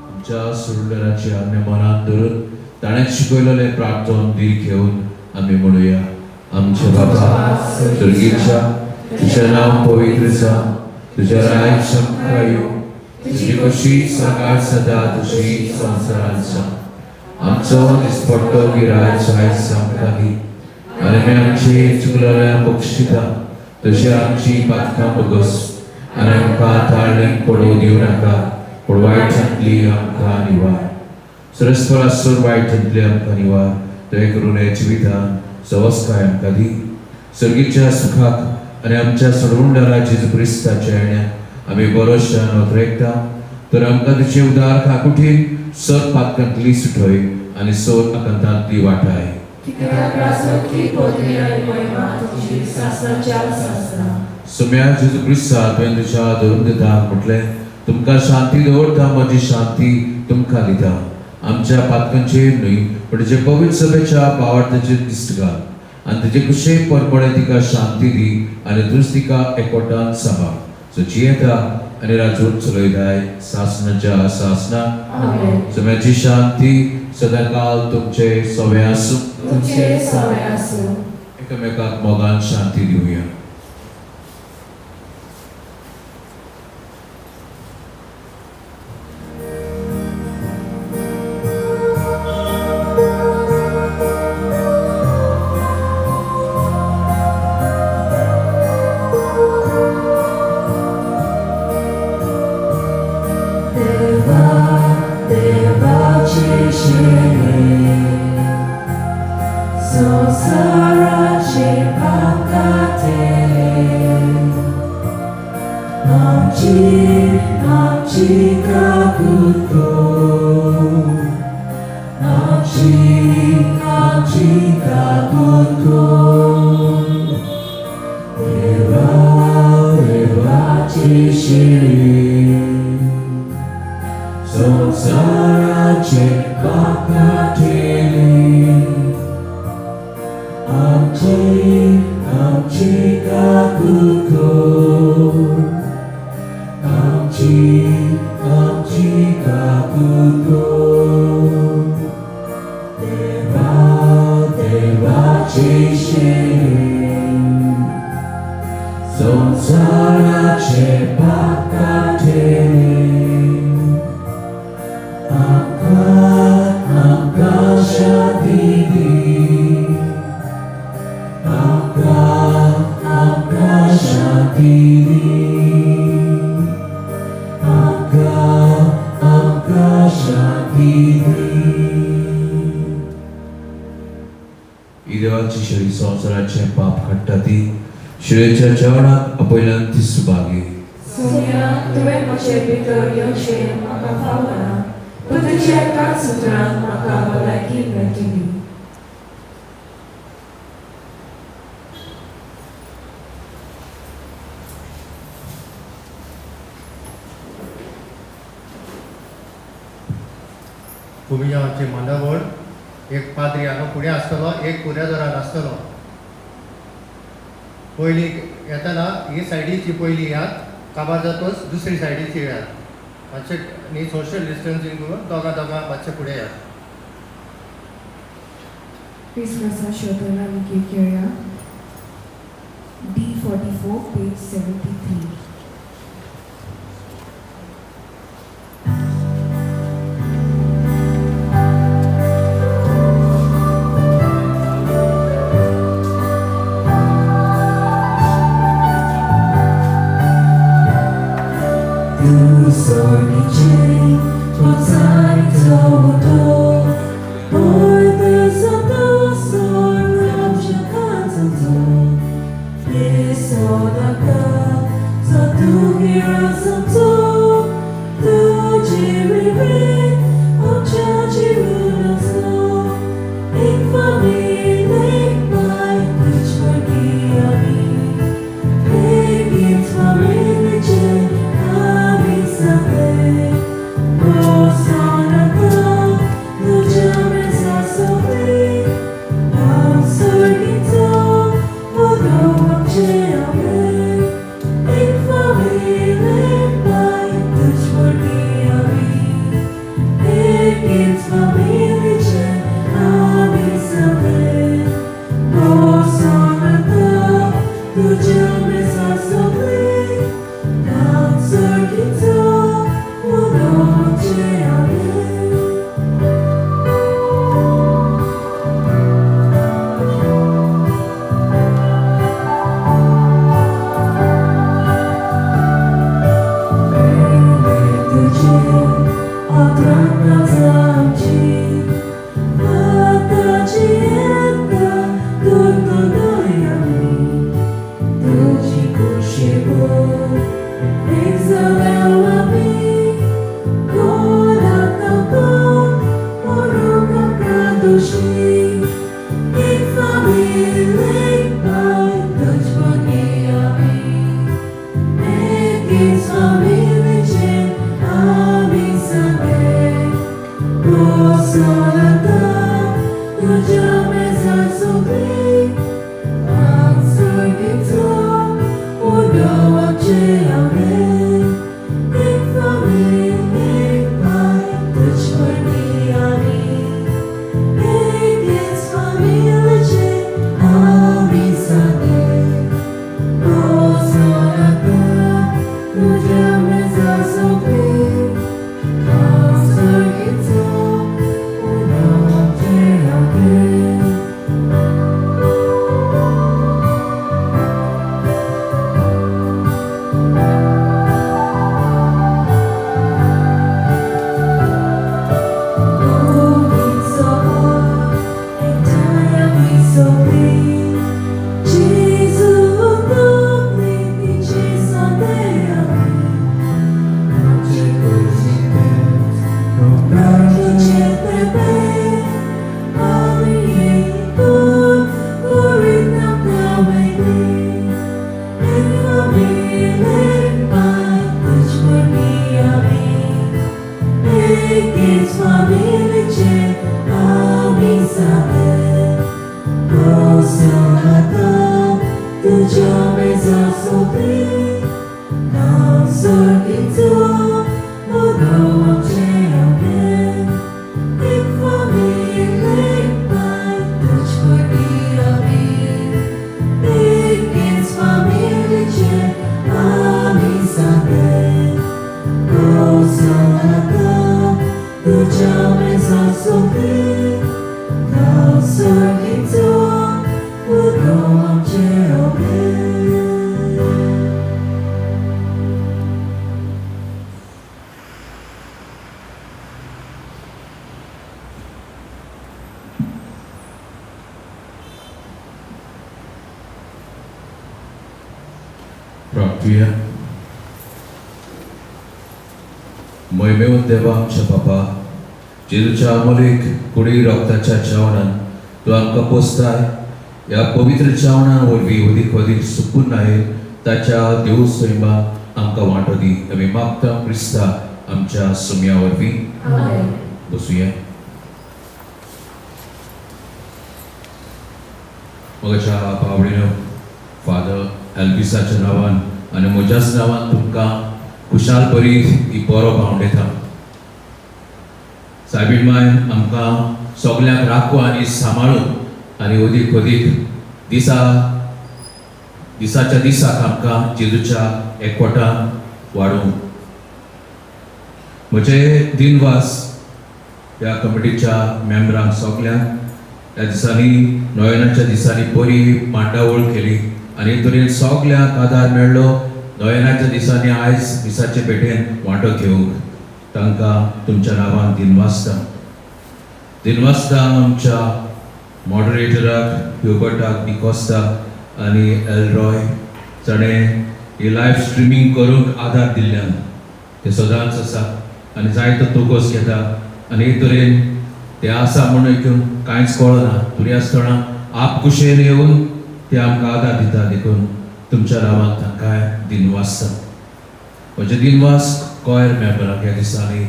आमच्या सुरलराची आज्ञा मनात धरून ताणें शिकयलेलें प्रार्थना दीर घेवन आमी म्हणुया आमचे बाबा स्वर्गीच्या तुझें नांव पवित्र जावं तुजें राज्य आमकां येवं तुजी कशी सकाळ सदा तुजी संवसारांत जावं आमचो दिसपट्टो गिराय आयज आमकां दी आनी आमी आमची चुकलेल्या बक्षिता तशी आमची पातकां बगस आनी आमकां ताळ्यांत पडोव दिवं नाका पूण वायटांतली आमकां निवार सरस्परासोर वायटांतली आमकां निवार दया करून हे जिवितान सवस्काय आमकां दी सर्गीच्या सुखाक आनी आमच्या सोडवणदारा जेजू क्रिस्ताच्या येण्याक आमी बरोशान ओतरेकता तर आमकां तुजे उदार काकुटीन सर पातकांतली सुटय आनी सोर आकांतांतली वाटाय सुम्या जेजू क्रिस्ता तुवें तुज्या धरून दिता म्हटलें तुमकां शांती दवरता म्हजी शांती तुमकां दिता आमच्या पातकांचेर न्हय पण तुजे पवित्र सभेच्या पावार्थाचेर दिश्ट घाल आनी तुजे कुशेक परपणे तिका शांती दी आनी तूंच तिका एकवटान सांबाळ सो जियेता आनी राजवट चलयताय सासनाच्या सासना सुम्याची शांती सदांकाल तुमचे सवे आसूं एकामेकाक मोगान शांती दिवया. संवसाराचे पाप काडटा ती शिळेच्या जेवणाक आपयल्यान ती सुभागी. सोनिया तुवें म्हजे भितर येवचें म्हाका फावना, पूण तुज्या कांय सुत्रांक म्हाका भलायकी मेळटली. कुमिजांवची मंडवळ एक पाद्री हांगा फुडें आसतलो, एक कुरेदोरान आसतलो. पयलीं येतना ही सायडीची पयली यात, काबार जातोच दुसरी सायडीची यात. मातशें न्ही सोशल डिस्टन्सींग करून दोगां मातशें फुडें यात. क्रिसमसा शोधून आमी गीत घेवया. D44 page 73. प्रार्थूया. मोहिमेवर देवा आमच्या बापा, जेजूच्या अमोलीक कुडी रक्ताच्या जेवणान तूं आमकां पोसताय. ह्या पवित्र जेवणान वरवीं अदीक सुकून आयेल ताच्या देव सैमाक आमकां वांटो दी. आमी मागता क्रिस्ता आमच्या सुम्या वरवीं. आमेन. बसूया. म्हज्या पावडीनो फादर एल्विसाच्या नांवान आनी म्हज्याच नांवान तुमकां खुशाल बरी ही बरो भावंडेता. सायबीण मायन आमकां सगल्यांक राखूं आनी सांबाळून आनी अदीक दिसाच्या दिसाक आमकां जेजूच्या एकवटान वाडूंक. म्हजे दिनवास ह्या कमिटीच्या मेंबरांक सगल्यांक ह्या दिसांनी नोयनाच्या दिसांनी बरी मांडावळ केली आनी तरेन सगल्यांक आदार मेळ्ळो. नोयनाच्या दिसांनी आयज दिसाचे भेटेन वांटो घेवंक तांकां तुमच्या नांवान दिनवासता आमच्या मॉडरेटराक ह्युबर्टाक डिकोस्ता आनी एलरॉय ताणें ही लायव्ह स्ट्रिमींग करूंक आदार दिल्ल्यान ते सदांच आसा आनी जायतो तोकोस घेता. आनी हे तरेन ते आसा म्हणून कांयच कळना तरी आसतना आपकुशेन येवन ते आमकां आदार दिता. देखून तुमच्या नांवान तांकां दिनवासता. म्हजे दिनवास कॉयर मेंबराक ह्या दिसांनी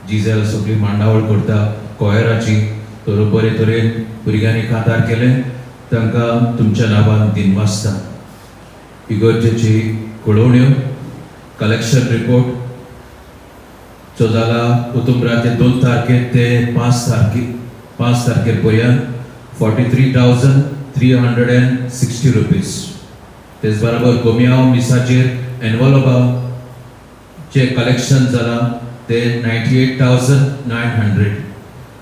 जिजेल सगळी मांडावळ करता कॉयराची तर बरे तरेन भुरग्यांनी आदार केले तांकां तुमच्या नांवान दिनवासता. इगर्जेची कळोवण्यो कलेक्शन रिपोर्ट जो जाला ऑक्टोबराचे 2 तारखेर ते 5 तारखेर पर्यंत 43,360 रुपीज. तेच बरोबर गोमियाव मिसाचेर एनवॉलोपाचे कलेक्शन जाला ते 98,900.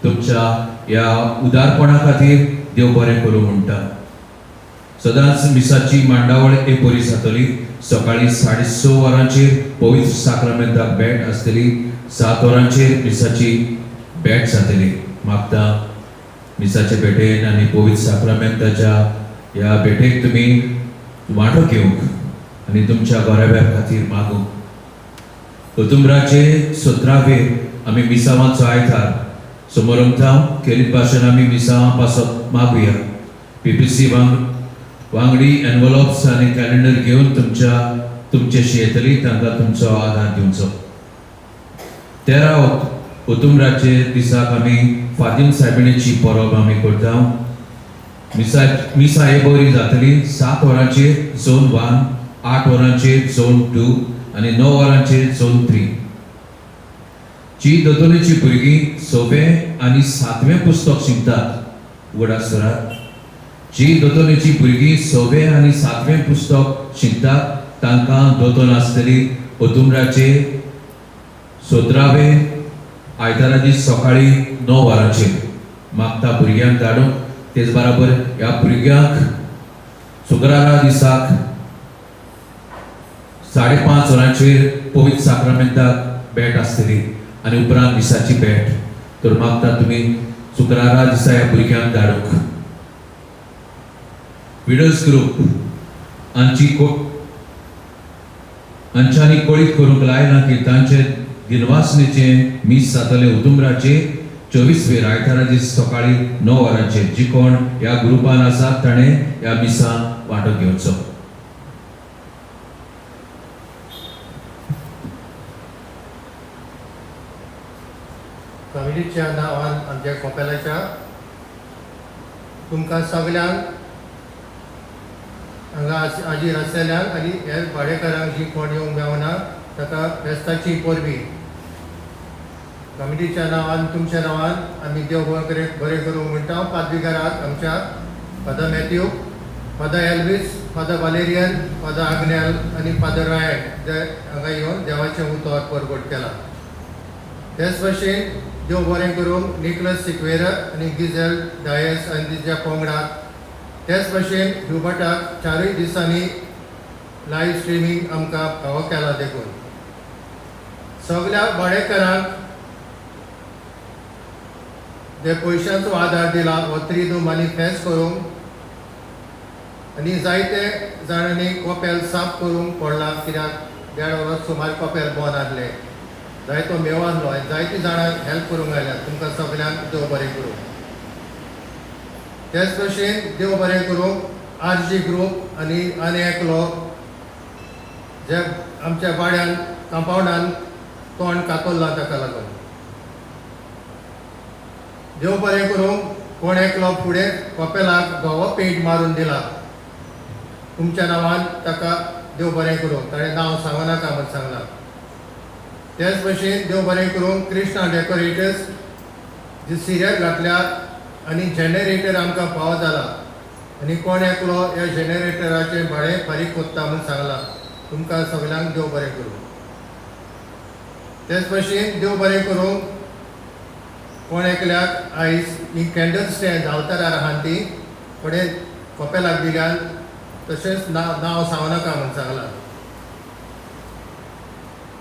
तुमच्या ह्या उदारपणा खातीर देव बरें करूं म्हणटा. सदांच मिसाची मांडावळ एक बरी जातली. सकाळी 6:30 वरांचेर पवित्र साक्रामेंताक भेट आसतली. 7 वरांचेर मिसाची भेट जातली. मागता मिसाचे भेटेन आनी पवित्र साक्रामेंताच्या ह्या भेटेक तुमी वांटो घेवंक आनी तुमच्या गोरेब्या खातीर मागूंक. ऑक्टोबराचे 17वेर आमी मिसावांचो आयतार समोरंगता केरीत भाशेन आमी मिसावां पासत मागुया. PPC वांगडी एनवलॉप्स आनी कॅलेंडर घेवन तुमचेशी येतली तांकां तुमचो आदार दिवचो. 13 ऑक्टोबराचे दिसाक आमी फातीम सायबिणीची परब आमी करता. मिसा हे बरी जातली. 7 वरांचेर झोन 1, 8 वरांचेर झोन 2 आनी 9 वरांचेर झोन 3. जी दोतोलेची भुरगीं 6वें आनी 7वें पुस्तक शिकतात उगडासरात. जी दोतोलेची भुरगीं 6वें आनी 7वें पुस्तक शिकतात तांकां दोतोन आसतली ऑक्टोबराचे 17वें आयतारा दीस सकाळी 9 वरांचेर. मागता भुरग्यांक धाडूंक. तेच बराबर ह्या भुरग्यांक शुक्रारा दिसाक 5:30 वरांचेर पवित्र साक्रामेंताक भेट आसतली आनी उपरांत दिसाची भेट. तर मागता तुमी शुक्रारा दिसा ह्या भुरग्यांक धाडूंक. विडोज ग्रूप हांच्यांनी कळीत करूंक लायला की तांचे दिनवासनेचे मीस जातले ऑक्टोबराचे 24वेर आयतारा दीस सकाळी 9 वरांचेर. जी कोण ह्या ग्रुपान आसात ताणें ह्या मिसा वांटो घेवचो. कमिटीच्या नांवान आमच्या कोपेलाच्या तुमकां सगल्यांक हांगा हाजीर आसलेल्यांक आनी हे भाडेकारांक जी कोण येवंक मेळना ताका फेस्ताची परबी कमिटीच्या नांवान तुमच्या नांवान आमी देव बरें करूंक म्हणटा. पाद्रीकाराक आमच्या father Matthew, father Elvis, father Valerian, father Agnel आनी फादर रायन जे हांगा येवन देवाचें उतर परगट केला. तेच भशेन देव बरें करूंक निकलस सिक्वेरा आनी गिजेल डायस आनी तिच्या पंगडाक. तेच भशेन ह्युबर्टाक 4 दिसांनी लायव्ह स्ट्रिमींग आमकां फावो केला. देखून सगळ्या भाडेकारांक जे पयशांचो आदार दिला हो 3 मॅनिफेस्ट करूंक आनी जायते जाणांनी कपेल साफ करूंक पडला, कित्याक 1.5 वरां सुमार कपेल बंद आसले. जायतो मेव आसलो आनी जायतीं जाणांक हेल्प करूंक आयल्यात. तुमकां सगळ्यांक देव बरें करूं. तेच भशेन देव बरें करूं आरजी ग्रूप आनी एकलो जे आमच्या वाड्यान कंपाउंडान तोंड कातरलां ताका लागून. देव बरें करूं कोण एकलो फुडें कपेलाक धवो पेंट मारून दिला. तुमच्या नांवान ताका देव बरें करूं. ताणें नांव सांगूं नाका म्हूण सांगलां. तेच भशेन देव बरें करूं कृष्णा डेकोरेटर्स जी सिरियल घातल्यात आनी जनरेटर आमकां फावो जाला आनी कोण एकलो ह्या जनरेटराचें भाडें फारीक कोत्ता म्हूण सांगलां. तुमकां सगळ्यांक देव बरें करूं. तेच भशेन देव बरें करूं कोण एकल्याक आयज ही कॅन्डल स्टँड अवतारार आहात ती फुडें कपेलाक दिल्यान, तशेंच नांव सांगूं नाका म्हूण सांगलां.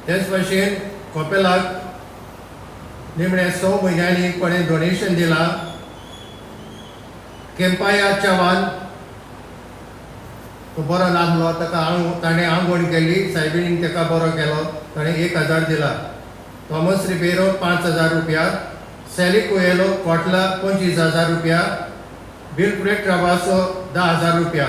तेच भशेन कपेलाक निमणे 6 म्हयन्यांनी कोणें डोनेशन दिलां. केंपाया चव्हाण तो बरो नासलो, ताणें आंगवण केल्ली. सायबिणीन ताका बरो केलो. ताणें 1000 दिला. थॉमस रिबेरो 5000 रुपया. सॅली कुएलो कोटला 25000 रुपया. बिलफ्रेड ट्राबासो 10000 रुपया.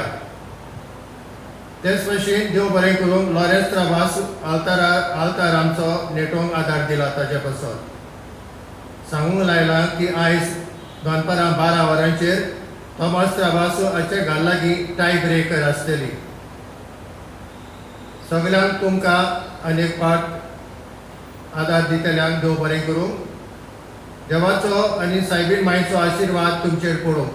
तेच भशेन देव बरें करूं लॉरेन्स ट्राबास आल्तार आमचो नेटोंक आदार दिला. ताचे पासून सांगूंक लायलां की आयज दनपारां 12 वरांचेर थॉमस ट्राबासो हाचे घरा लागीं टाय ब्रेकर आसतली. सगळ्यांक तुमकां आनीक पाट आदार दितल्यांक देव बरें करूं. देवाचो आनी सायबीण मायचो आशिर्वाद तुमचेर पडूं.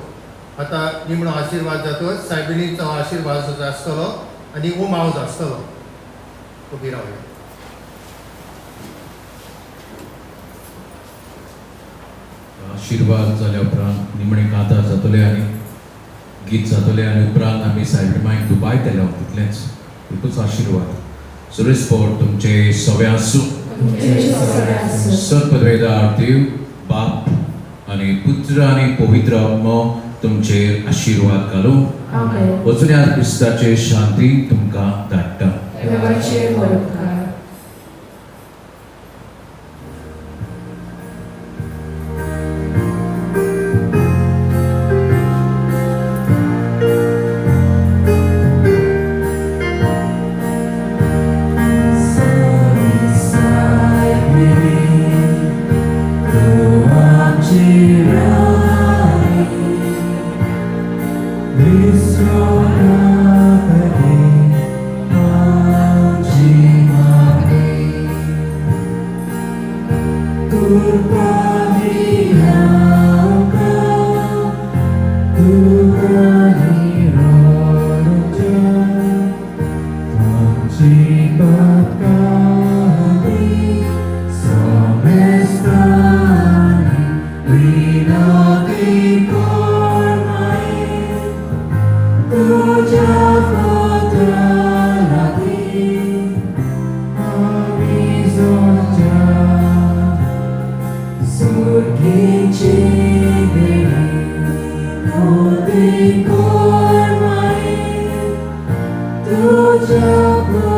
आतां निमणो आशिर्वाद जातकच सायबिणीचो आशिर्वाद आसतलो आनी उमावज आसतलो. उबी रावया. आशिर्वाद जाल्या उपरांत निमणे कांतार जातले आनी गीत जातले आनी उपरांत आमी सायबीण मायक दुबाय तेल्या तितलेंच एकूच आशिर्वाद. सुरेश पौड तुमचे सवे आसूं. सर्पद्वेदार देव बाप आनी पुत्र आनी पवित्र आत्मो तुमचेर आशिर्वाद घालूं. वचून क्रिस्ताचे शांती तुमकां धाडटा. Tuja